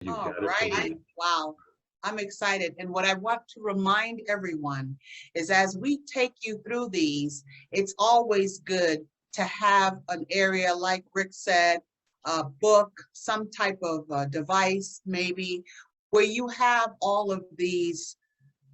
You've All got it from righty. me. Wow. I'm excited. And what I want to remind everyone is as we take you through these, it's always good to have an area, like Rick said, a book, some type of device, maybe, where you have all of these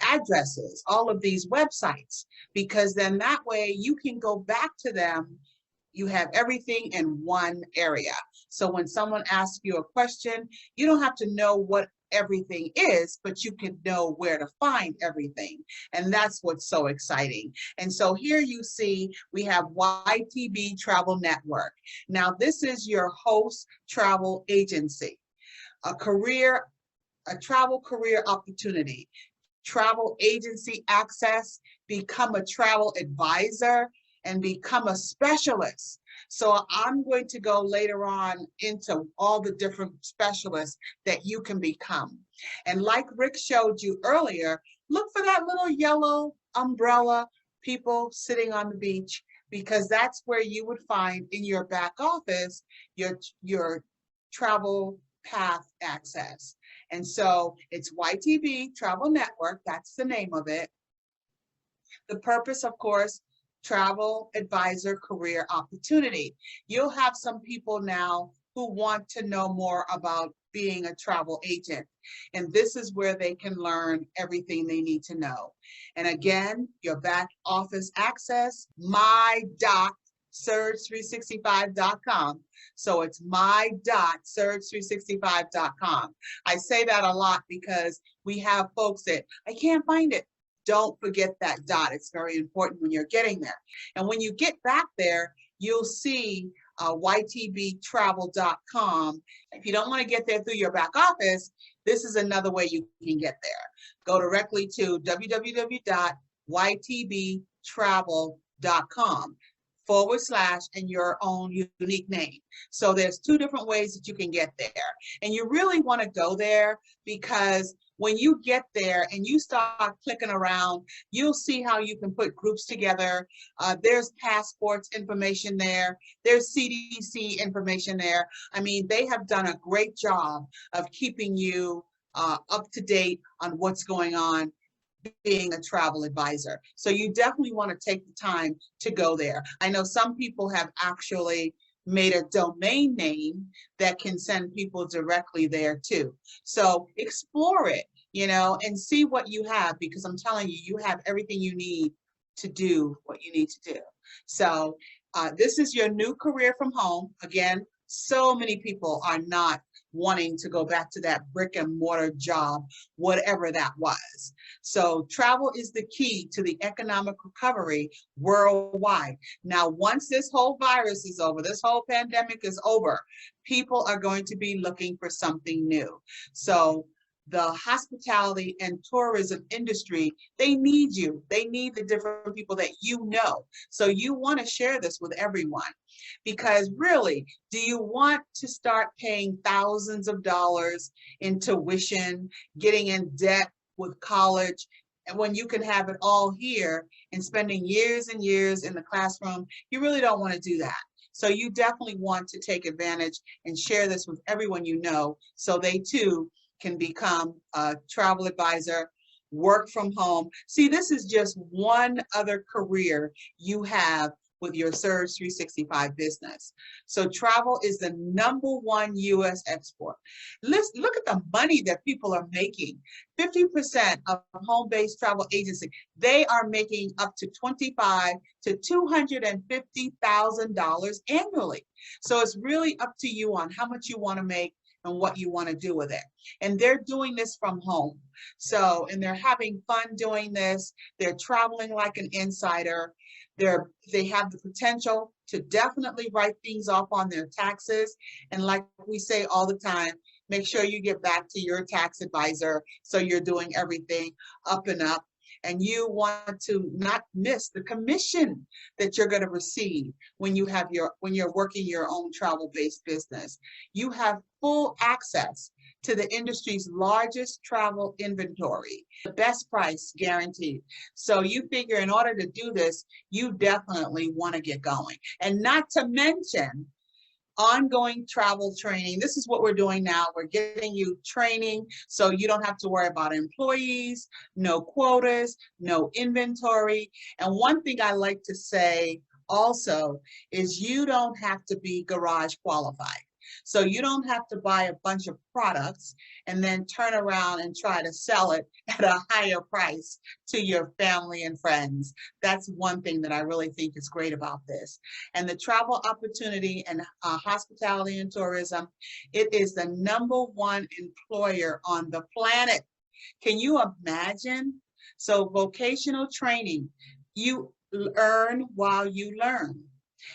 addresses, all of these websites, because then that way you can go back to them. You have everything in one area. So when someone asks you a question, you don't have to know what everything is, but you can know where to find everything. And that's what's so exciting. And so here you see we have YTB Travel Network. Now this is your host travel agency, a travel career opportunity, travel agency access, become a travel advisor, and become a specialist. So I'm going to go later on into all the different specialists that you can become. And like Rick showed you earlier, look for that little yellow umbrella, people sitting on the beach, because that's where you would find in your back office your travel path access. And so it's YTB Travel Network, that's the name of it. The purpose, of course, travel advisor career opportunity. You'll have some people now who want to know more about being a travel agent. And this is where they can learn everything they need to know. And again, your back office access, my.surge365.com. So it's my.surge365.com. I say that a lot because we have folks that, I can't find it. Don't forget that dot. It's very important when you're getting there. And when you get back there, you'll see ytbtravel.com. If you don't want to get there through your back office, this is another way you can get there. Go directly to www.ytbtravel.com / and your own unique name. So there's two different ways that you can get there. And you really want to go there because when you get there and you start clicking around, you'll see how you can put groups together. There's passports information there. There's CDC information there. I mean, they have done a great job of keeping you up to date on what's going on being a travel advisor. So you definitely want to take the time to go there. I know some people have actually made a domain name that can send people directly there too. So explore it, and see what you have, because I'm telling you, you have everything you need to do what you need to do. So this is your new career from home. Again, so many people are not wanting to go back to that brick and mortar job, whatever that was. So travel is the key to the economic recovery worldwide. Now, once this whole virus is over, this whole pandemic is over, people are going to be looking for something new. So the hospitality and tourism industry, they need you. They need the different people that you know. So you want to share this with everyone, because really, do you want to start paying thousands of dollars in tuition, getting in debt with college, and when you can have it all here and spending years and years in the classroom? You really don't want to do that. So you definitely want to take advantage and share this with everyone you know, so they too can become a travel advisor, work from home. See, this is just one other career you have with your Surge 365 business. So travel is the #1 U.S. export. Let's look at the money that people are making. 50% of home-based travel agency, they are making up to $25,000 to $250,000 annually. So it's really up to you on how much you want to make and what you want to do with it. And they're doing this from home. So, and they're having fun doing this. They're traveling like an insider. They have the potential to definitely write things off on their taxes. And like we say all the time, make sure you get back to your tax advisor so you're doing everything up and up. And you want to not miss the commission that you're going to receive when you're working your own travel-based business. You have full access to the industry's largest travel inventory, the best price guaranteed. So you figure in order to do this, you definitely want to get going. And not to mention, ongoing travel training. This is what we're doing now. We're getting you training so you don't have to worry about employees, no quotas, no inventory. And one thing I like to say also is you don't have to be garage qualified. So you don't have to buy a bunch of products and then turn around and try to sell it at a higher price to your family and friends. That's one thing that I really think is great about this. And the travel opportunity and hospitality and tourism, it is the #1 employer on the planet. Can you imagine? So vocational training, you earn while you learn.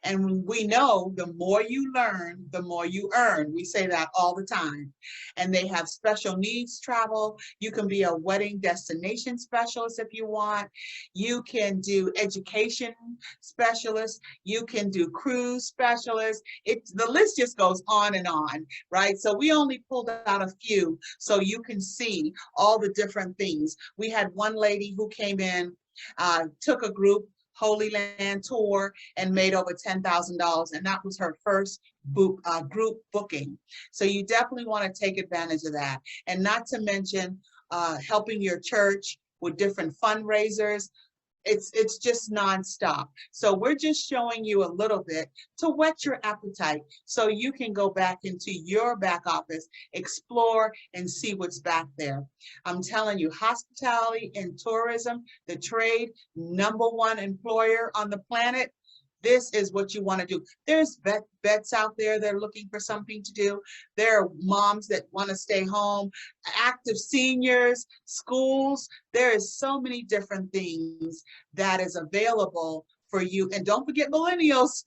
And we know the more you learn, the more you earn. We say that all the time. And they have special needs travel. You can be a wedding destination specialist if you want. You can do education specialist. You can do cruise specialist. The list just goes on and on, right? So we only pulled out a few so you can see all the different things. We had one lady who came in, took a group Holy Land tour and made over $10,000, and that was her first group booking. So you definitely want to take advantage of that, and not to mention helping your church with different fundraisers. It's just nonstop. So we're just showing you a little bit to whet your appetite so you can go back into your back office, explore and see what's back there. I'm telling you, hospitality and tourism, the trade, #1 employer on the planet. This is what you want to do. There's vets out there that are looking for something to do. There are moms that want to stay home, active seniors, schools. There is so many different things that is available for you. And don't forget millennials.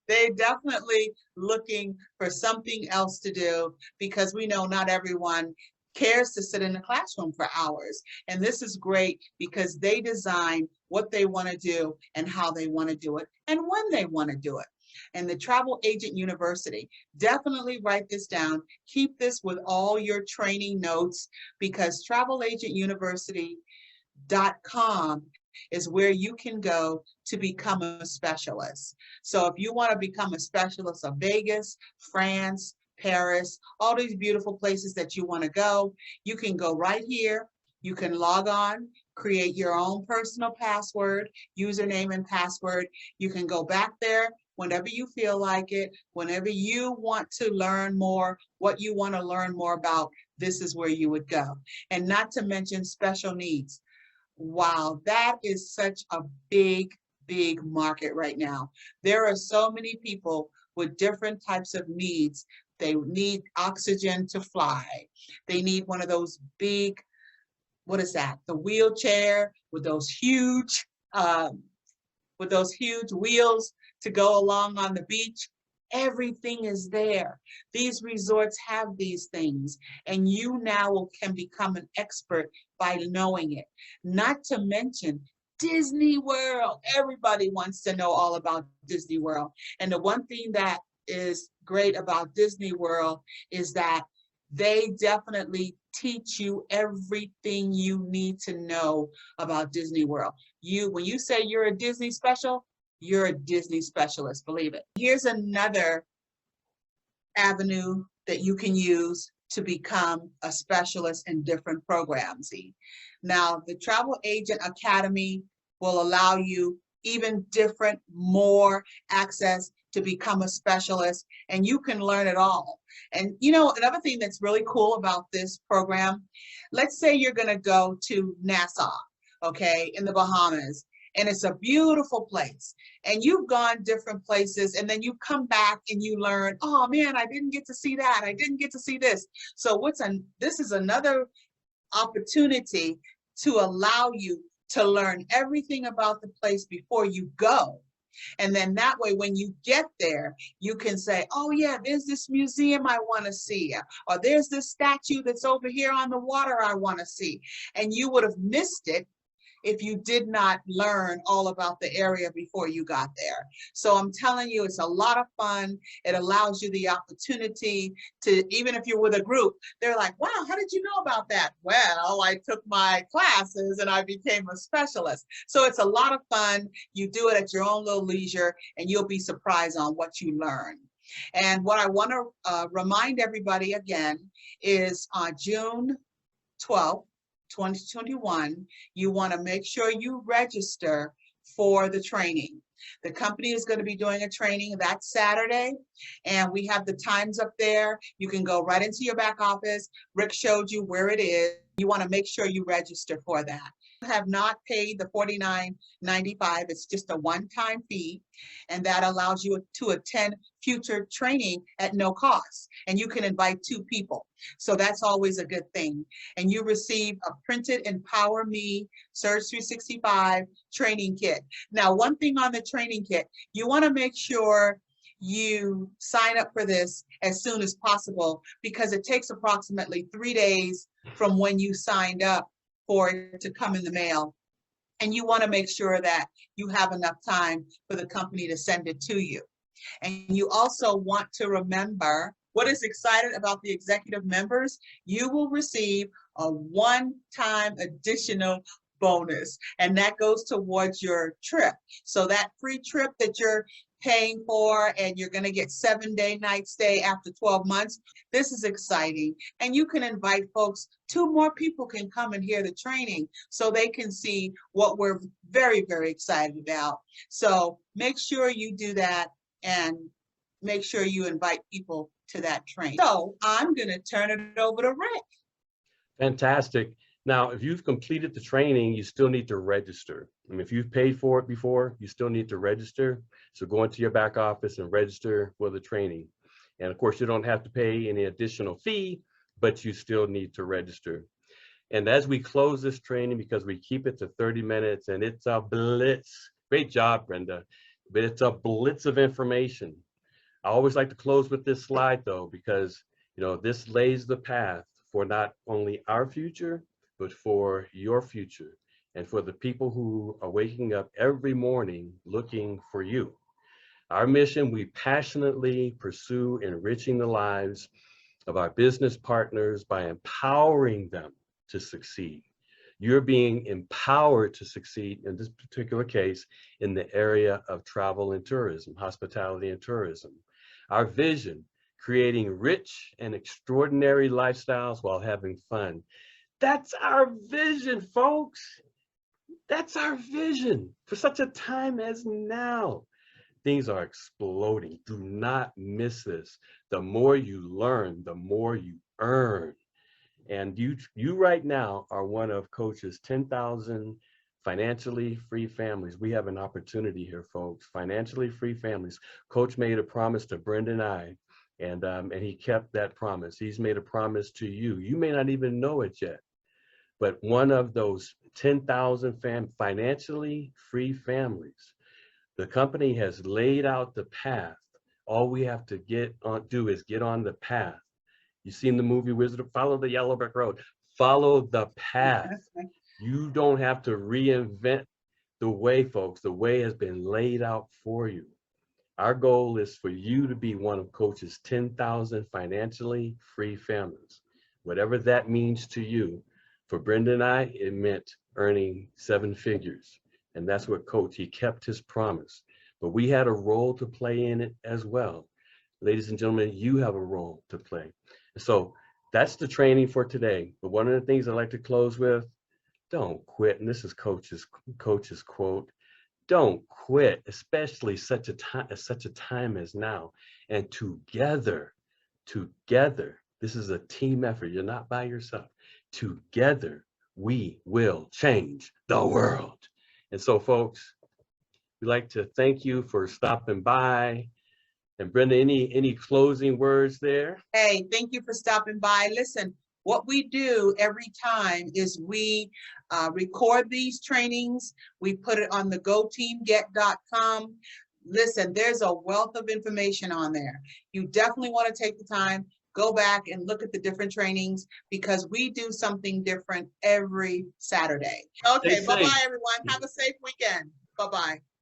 They're definitely looking for something else to do because we know not everyone cares to sit in the classroom for hours. And this is great because they design what they want to do and how they want to do it and when they want to do it. And the Travel Agent University, definitely write this down. Keep this with all your training notes because travelagentuniversity.com is where you can go to become a specialist. So if you want to become a specialist of Vegas, France, Paris, all these beautiful places that you want to go, you can go right here. You can log on, create your own personal password, username and password. You can go back there whenever you feel like it, whenever you want to learn more, what you want to learn more about, this is where you would go. And not to mention special needs. Wow, that is such a big market right now. There are so many people with different types of needs. They need oxygen to fly. They need one of those big, what is that? The wheelchair with those huge wheels to go along on the beach. Everything is there. These resorts have these things, and you now can become an expert by knowing it. Not to mention Disney World. Everybody wants to know all about Disney World. And the one thing that is great about Disney World is that they definitely teach you everything you need to know about Disney World. When you say you're a Disney special, you're a Disney specialist, believe it. Here's another avenue that you can use to become a specialist in different programs. Now, the Travel Agent Academy will allow you even different, more access to become a specialist, and you can learn it all. And you know, another thing that's really cool about this program, let's say you're gonna go to Nassau, okay, in the Bahamas, and it's a beautiful place, and you've gone different places, and then you come back and you learn, oh man, I didn't get to see that, I didn't get to see this. So this is another opportunity to allow you to learn everything about the place before you go. And then that way, when you get there, you can say, oh yeah, there's this museum I want to see, or there's this statue that's over here on the water I want to see. And you would have missed it if you did not learn all about the area before you got there. So I'm telling you, it's a lot of fun. It allows you the opportunity to, even if you're with a group, they're like, wow, how did you know about that? Well, I took my classes and I became a specialist. So it's a lot of fun. You do it at your own little leisure and you'll be surprised on what you learn. And what I want to remind everybody again is on June 12th, 2021, you want to make sure you register for the training. The company is going to be doing a training that Saturday, and we have the times up there. You can go right into your back office. Rick showed you where it is. You want to make sure you register for that. You have not paid the $49.95. It's just a one-time fee, and that allows you to attend future training at no cost. And you can invite 2 people. So that's always a good thing. And you receive a printed Empower Me Surge 365 training kit. Now, one thing on the training kit, you want to make sure you sign up for this as soon as possible, because it takes approximately 3 days from when you signed up for it to come in the mail. And you want to make sure that you have enough time for the company to send it to you. And you also want to remember what is exciting about the executive members. You will receive a one-time additional bonus, and that goes towards your trip. So that free trip that you're paying for, and you're going to get 7-day night stay after 12 months. This is exciting. And you can invite folks. 2 more people can come and hear the training so they can see what we're very, very excited about. So make sure you do that, and make sure you invite people to that training. So I'm going to turn it over to Rick. Fantastic. Now, if you've completed the training, you still need to register. I mean, if you've paid for it before, you still need to register. So go into your back office and register for the training. And of course, you don't have to pay any additional fee, but you still need to register. And as we close this training, because we keep it to 30 minutes and it's a blitz. Great job, Brenda. But it's a blitz of information. I always like to close with this slide though, because this lays the path for not only our future, but for your future and for the people who are waking up every morning looking for you. Our mission, we passionately pursue enriching the lives of our business partners by empowering them to succeed. You're being empowered to succeed in this particular case in the area of travel and tourism, hospitality and tourism. Our vision, creating rich and extraordinary lifestyles while having fun. That's our vision, folks. That's our vision for such a time as now. Things are exploding. Do not miss this. The more you learn, the more you earn. And you right now are one of Coach's 10,000 financially free families. We have an opportunity here, folks. Financially free families. Coach made a promise to Brenda and I, and he kept that promise. He's made a promise to you. You may not even know it yet, but one of those 10,000 financially free families, the company has laid out the path. All we have to do is get on the path. You've seen the movie Wizard of Follow the Yellow Brick Road. Follow the path. You don't have to reinvent the way, folks. The way has been laid out for you. Our goal is for you to be one of Coach's 10,000 financially free families. Whatever that means to you. For Brenda and I, it meant earning 7 figures. And that's what Coach, he kept his promise. But we had a role to play in it as well. Ladies and gentlemen, you have a role to play. So that's the training for today. But one of the things I like to close with, don't quit. And this is Coach's quote. Don't quit, especially such a time as now. And together, this is a team effort. You're not by yourself. Together, we will change the world. And so, folks, we'd like to thank you for stopping by. And Brenda, any closing words there? Hey, thank you for stopping by. Listen, what we do every time is we record these trainings. We put it on the GoTeamGet.com. Listen, there's a wealth of information on there. You definitely want to take the time, go back and look at the different trainings, because we do something different every Saturday. Okay, bye-bye, everyone. Have a safe weekend. Bye-bye.